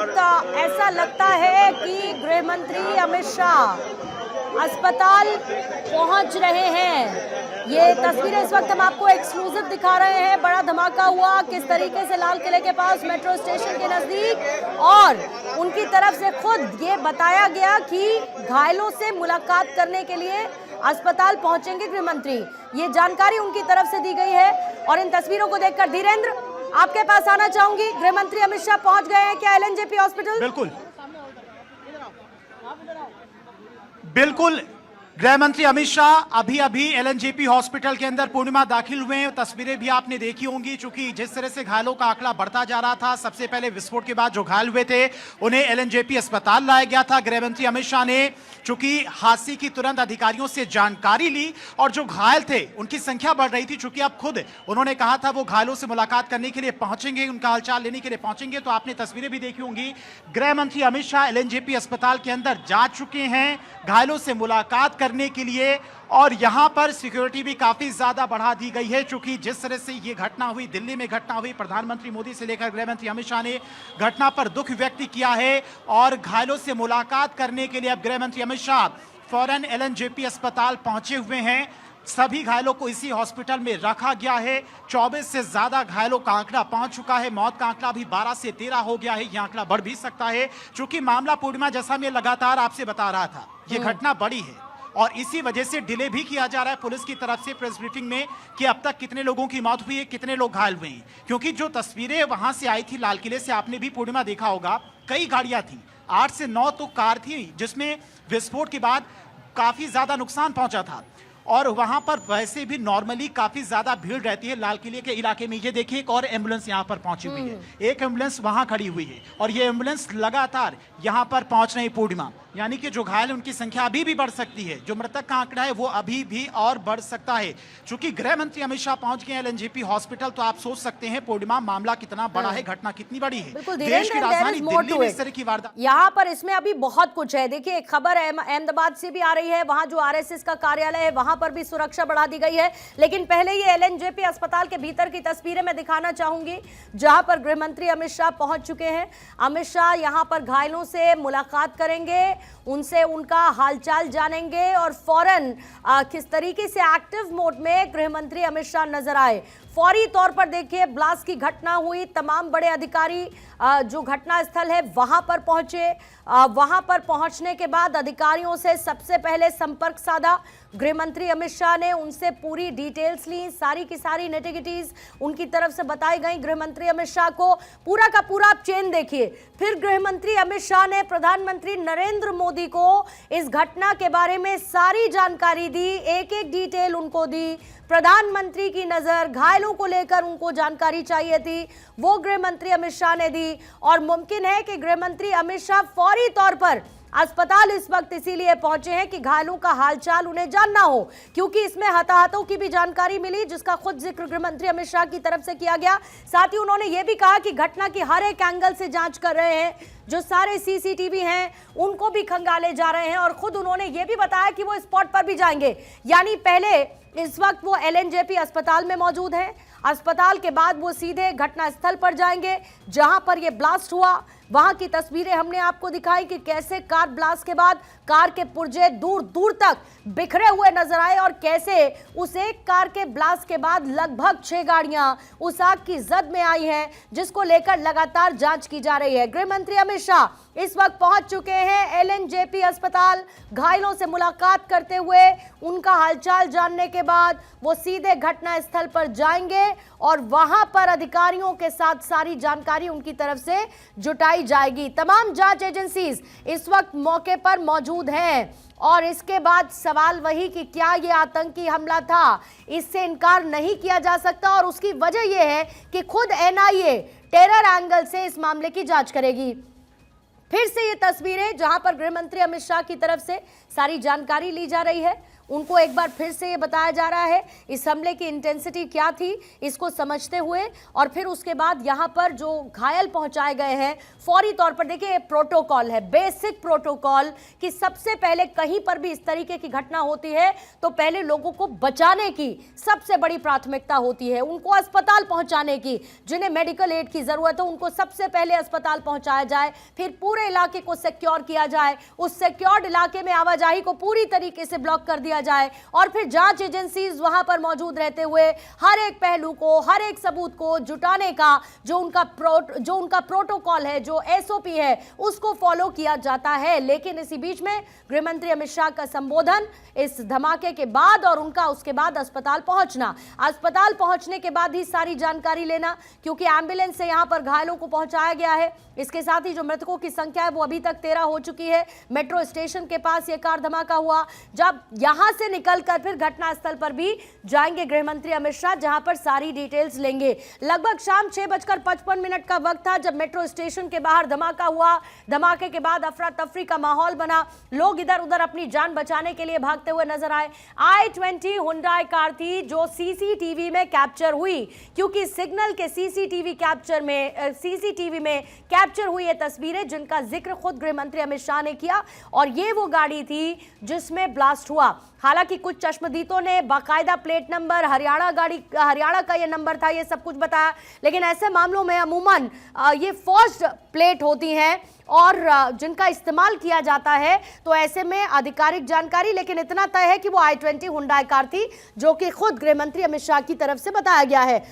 वक्त ऐसा लगता है कि गृह मंत्री अमित शाह अस्पताल पहुंच रहे हैं। ये तस्वीरें इस वक्त हम आपको एक्सक्लूसिव दिखा रहे हैं। बड़ा धमाका हुआ किस तरीके से लाल किले के पास मेट्रो स्टेशन के नजदीक, और उनकी तरफ से खुद ये बताया गया कि घायलों से मुलाकात करने के लिए अस्पताल पहुंचेंगे गृह मंत्री। ये जानकारी उनकी तरफ से दी गई है। और इन तस्वीरों को देखकर धीरेन्द्र, आपके पास आना चाहूंगी। गृह मंत्री अमित शाह पहुंच गए हैं क्या एलएनजेपी हॉस्पिटल? बिल्कुल गृह मंत्री अमित शाह अभी अभी एलएनजेपी हॉस्पिटल के अंदर पूर्णिमा दाखिल हुए हैं। तस्वीरें भी आपने देखी होंगी, चूंकि जिस तरह से घायलों का आंकड़ा बढ़ता जा रहा था, सबसे पहले विस्फोट के बाद जो घायल हुए थे उन्हें एलएनजेपी अस्पताल लाया गया था। गृह मंत्री अमित शाह ने चूंकि हादसे की तुरंत अधिकारियों से जानकारी ली, और जो घायल थे उनकी संख्या बढ़ रही थी, चूंकि अब खुद उन्होंने कहा था वो घायलों से मुलाकात करने के लिए पहुंचेंगे, उनका हालचाल लेने के लिए पहुंचेंगे। तो आपने तस्वीरें भी देखी होंगी। गृह मंत्री अमित शाह एलएनजेपी अस्पताल के अंदर जा चुके हैं घायलों से मुलाकात करने के लिए, और यहां पर सिक्योरिटी भी काफी ज्यादा बढ़ा दी गई है। चूंकि जिस तरह से ये घटना हुई, दिल्ली में घटना हुई, प्रधानमंत्री मोदी से लेकर गृह मंत्री अमित शाह ने घटना पर दुख व्यक्त किया है, और घायलों से मुलाकात करने के लिए अब गृह मंत्री अमित शाह फौरन एलएनजेपी अस्पताल पहुंचे हुए हैं। सभी घायलों को इसी हॉस्पिटल में रखा गया है। 24 से ज्यादा घायलों का आंकड़ा पहुंच चुका है। मौत का आंकड़ा अभी 12 से 13 हो गया है। यह आंकड़ा बढ़ भी सकता है, चूंकि मामला पूर्णिमा, जैसा मैं लगातार आपसे बता रहा था, यह घटना बड़ी है और इसी वजह से डिले भी किया जा रहा है पुलिस की तरफ से प्रेस ब्रीफिंग में कि अब तक कितने लोगों की मौत हुई है, कितने लोग घायल हुए हैं। क्योंकि जो तस्वीरें वहां से आई थी लाल किले से, आपने भी पूर्णिमा देखा होगा, कई गाड़ियां थी, 8 से 9 तो कार थी, जिसमें विस्फोट के बाद काफी ज्यादा नुकसान पहुंचा था। और वहां पर वैसे भी नॉर्मली काफी ज्यादा भीड़ रहती है लाल किले के इलाके में। ये देखिए एक और एम्बुलेंस यहां पर पहुंची हुई है, एक एम्बुलेंस वहां खड़ी हुई है, और ये एम्बुलेंस लगातार यहां पर पहुंच रही पूर्णिमा। यानी कि जो घायल उनकी संख्या अभी भी बढ़ सकती है, जो मृतक का आंकड़ा है वो अभी भी और बढ़ सकता है। चूंकि गृह मंत्री अमित शाह पहुंच गए एलएनजेपी हॉस्पिटल, तो आप सोच सकते हैं पूर्णिमा मामला कितना बड़ा है, घटना कितनी बड़ी है। देश की राजधानी दिल्ली में इस तरह की वारदात, यहाँ पर इसमें अभी बहुत कुछ है। देखिए एक खबर अहमदाबाद से भी आ रही है, वहां जो आरएसएस का कार्यालय है वहां पर भी सुरक्षा बढ़ा दी गई है। लेकिन पहले ये एलएनजेपी अस्पताल के भीतर की तस्वीरें मैं दिखाना चाहूंगी, जहां पर गृह मंत्री अमित शाह पहुंच चुके हैं। अमित शाह यहां पर घायलों से मुलाकात करेंगे, उनसे उनका हालचाल जानेंगे, और फौरन किस तरीके से एक्टिव मोड में गृह मंत्री अमित शाह नजर आए। फौरी तौर पर देखिए ब्लास्ट की घटना हुई, तमाम बड़े अधिकारी जो घटना स्थल है वहां पर पहुंचे। वहां पर पहुंचने के बाद अधिकारियों से सबसे पहले संपर्क साधा गृह मंत्री अमित शाह ने, उनसे पूरी डिटेल्स ली, सारी की सारी नेटिविटीज उनकी तरफ से बताई गई गृह मंत्री अमित शाह को। पूरा का पूरा आप चेन देखिए। फिर गृह मंत्री अमित शाह ने प्रधानमंत्री नरेंद्र मोदी को इस घटना के बारे में सारी जानकारी दी, एक एक डिटेल उनको दी। प्रधानमंत्री की नजर घायलों को लेकर उनको जानकारी चाहिए थी, वो गृह मंत्री अमित शाह ने दी। और मुमकिन है कि गृह मंत्री अमित शाह फौरी तौर पर अस्पताल इस वक्त इसीलिए पहुंचे हैं कि घायलों का हालचाल उन्हें जानना हो, क्योंकि इसमें हताहतों की भी जानकारी मिली, जिसका खुद जिक्र गृह मंत्री अमित शाह की तरफ से किया गया। साथ ही उन्होंने ये भी कहा कि घटना की हर एक एंगल से जांच कर रहे हैं, जो सारे सीसीटीवी हैं उनको भी खंगाले जा रहे हैं, और खुद उन्होंने ये भी बताया कि वो स्पॉट पर भी जाएंगे। यानी पहले इस वक्त वो एलएनजेपी अस्पताल में मौजूद हैं, अस्पताल के बाद वो सीधे घटना स्थल पर जाएंगे जहां पर ये ब्लास्ट हुआ। वहां की तस्वीरें हमने आपको दिखाई कि कैसे कार ब्लास्ट के बाद कार के पुर्जे दूर दूर तक बिखरे हुए नजर आए, और कैसे उस एक कार के ब्लास्ट के बाद लगभग 6 गाड़ियां उस आग की जद में आई हैं, जिसको लेकर लगातार जांच की जा रही है। गृह मंत्री अमित शाह इस वक्त पहुंच चुके हैं एलएनजेपी अस्पताल। घायलों से मुलाकात करते हुए उनका हालचाल जानने के बाद वो सीधे घटना स्थल पर जाएंगे, और वहां पर अधिकारियों के साथ सारी जानकारी उनकी तरफ से जुटाई जाएगी। तमाम जांच एजेंसीज इस वक्त मौके पर मौजूद हैं, और इसके बाद सवाल वही कि क्या ये आतंकी हमला था, इससे इनकार नहीं किया जा सकता। और उसकी वजह यह है कि खुद एनआईए टेरर एंगल से इस मामले की जांच करेगी। फिर से ये तस्वीरें जहां पर गृह मंत्री अमित शाह की तरफ से सारी जानकारी ली जा रही है, उनको एक बार फिर से ये बताया जा रहा है इस हमले की इंटेंसिटी क्या थी इसको समझते हुए, और फिर उसके बाद यहां पर जो घायल पहुंचाए गए हैं फौरी तौर पर देखिए प्रोटोकॉल है, बेसिक प्रोटोकॉल कि सबसे पहले कहीं पर भी इस तरीके की घटना होती है तो पहले लोगों को बचाने की सबसे बड़ी प्राथमिकता होती है, उनको अस्पताल पहुंचाने की, जिन्हें मेडिकल एड की जरूरत है उनको सबसे पहले अस्पताल पहुंचाया जाए, फिर पूरे इलाके को सिक्योर किया जाए, उस सिक्योर्ड इलाके में आवाजाही को पूरी तरीके से ब्लॉक कर दिया जाए, और फिर जांच एजेंसीज वहां पर मौजूद रहते हुए हर एक पहलू को, हर एक सबूत को जुटाने का जो उनका प्रोटोकॉल है, जो एसओपी है, उसको फॉलो किया जाता है। लेकिन इसी बीच में गृह मंत्री अमित शाह का संबोधन इस धमाके के बाद और उनका उसके बाद अस्पताल पहुंचना, अस्पताल पहुंचने के बाद ही सारी जानकारी लेना, क्योंकि एम्बुलेंस से यहां पर घायलों को पहुंचाया गया है। इसके साथ ही जो मृतकों की संख्या है वो अभी तक 13 हो चुकी है। मेट्रो स्टेशन के पास यह कार धमाका हुआ, जब यहां से निकलकर फिर घटनास्थल पर भी जाएंगे गृह मंत्री अमित शाह, जहां पर सारी डिटेल्स लेंगे। लगभग शाम 6:55 का वक्त था जब मेट्रो स्टेशन के बाहर धमाका हुआ। धमाके के बाद अफरा तफरी का माहौल बना, लोग इधर उधर अपनी जान बचाने के लिए भागते हुए नजर आए। i20 हुंडई कार थी जो सीसीटीवी में कैप्चर हुई, क्योंकि सिग्नल के सीसीटीवी में कैप्चर हुई ये तस्वीरें जिनका जिक्र खुद गृह मंत्री अमित शाह ने किया, और ये वो गाड़ी थी जिसमें ब्लास्ट हुआ। हालांकि कुछ चश्मदीदों ने बाकायदा प्लेट नंबर, हरियाणा का ये नंबर था, ये सब कुछ बताया, लेकिन ऐसे मामलों में अमूमन ये फर्स्ट प्लेट होती हैं और जिनका इस्तेमाल किया जाता है, तो ऐसे में आधिकारिक जानकारी, लेकिन इतना तय है कि वो i20 हुंडई कार थी जो कि खुद गृह मंत्री अमित शाह की तरफ से बताया गया है।